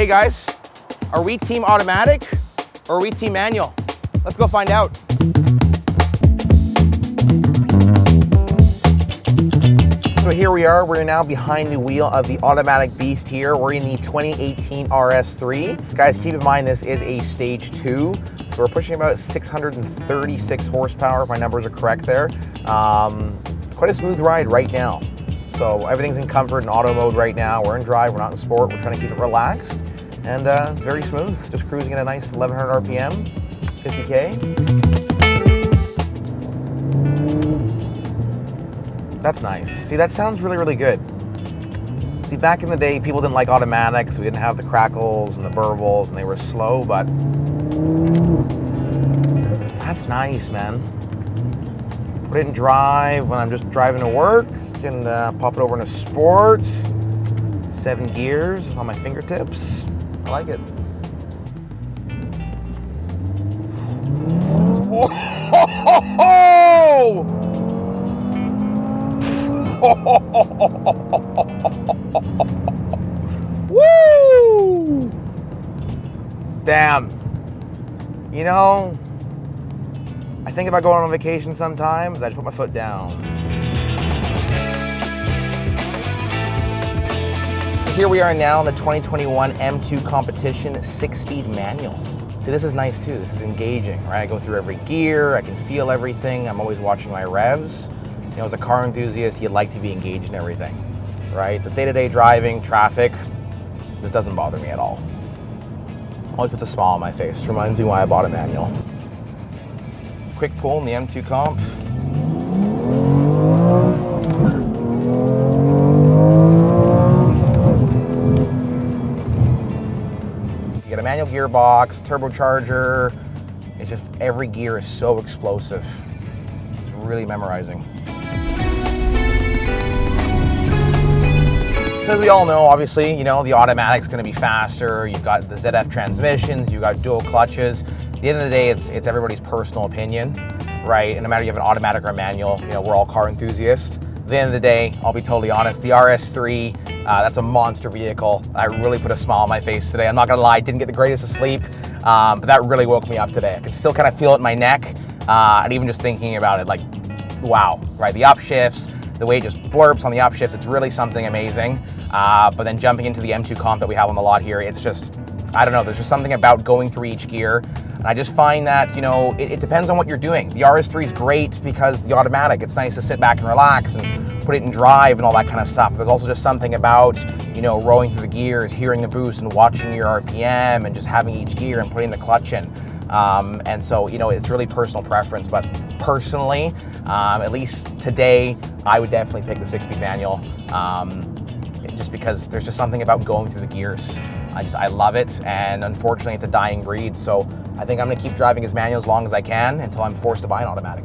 Hey guys, are we team automatic or are we team manual? Let's go find out. So here we are, we're now behind the wheel of the automatic beast here. We're in the 2018 RS3. Guys, keep in mind this is a stage 2, so we're pushing about 636 horsepower, if my numbers are correct there. Quite a smooth ride right now. So everything's in comfort and auto mode right now. We're in drive, we're not in sport, we're trying to keep it relaxed. And it's very smooth, just cruising at a nice 1100 RPM, 50K. That's nice. See, that sounds really, really good. See, back in the day, people didn't like automatics. We didn't have the crackles and the burbles, and they were slow, but that's nice, man. Put it in drive when I'm just driving to work, and pop it over into sport. 7 gears on my fingertips. I like it. Whoa! Woo! Damn. You know, I think about going on vacation sometimes, I just put my foot down. Here we are now in the 2021 M2 competition 6-speed manual. See, this is nice too. This is engaging, right? I go through every gear, I can feel everything. I'm always watching my revs. You know, as a car enthusiast, you'd like to be engaged in everything, right? So day-to-day driving, traffic, this doesn't bother me at all. Always puts a smile on my face. Reminds me why I bought a manual. Quick pull in the M2 comp. You get a manual gearbox, turbocharger. It's just every gear is so explosive. It's really memorizing. So as we all know, obviously, you know, the automatic's going to be faster. You've got the ZF transmissions, you've got dual clutches. At the end of the day, it's everybody's personal opinion, right? And no matter if you have an automatic or a manual, you know, we're all car enthusiasts. At the end of the day, I'll be totally honest, the RS3, that's a monster vehicle. I really put a smile on my face today. I'm not gonna lie, I didn't get the greatest of sleep, but that really woke me up today. I can still kind of feel it in my neck, and even just thinking about it, like, wow, right? The upshifts, the way it just blurps on the upshifts, it's really something amazing. But then jumping into the M2 comp that we have on the lot here, it's just, I don't know, there's just something about going through each gear. And I just find that, you know, it depends on what you're doing. The RS3 is great because the automatic, it's nice to sit back and relax and put it in drive and all that kind of stuff. But there's also just something about, you know, rolling through the gears, hearing the boost and watching your RPM and just having each gear and putting the clutch in. And so, you know, it's really personal preference, but personally, at least today, I would definitely pick the 6-speed manual, just because there's just something about going through the gears. I love it, and unfortunately, it's a dying breed, so I think I'm gonna keep driving as manual as long as I can until I'm forced to buy an automatic.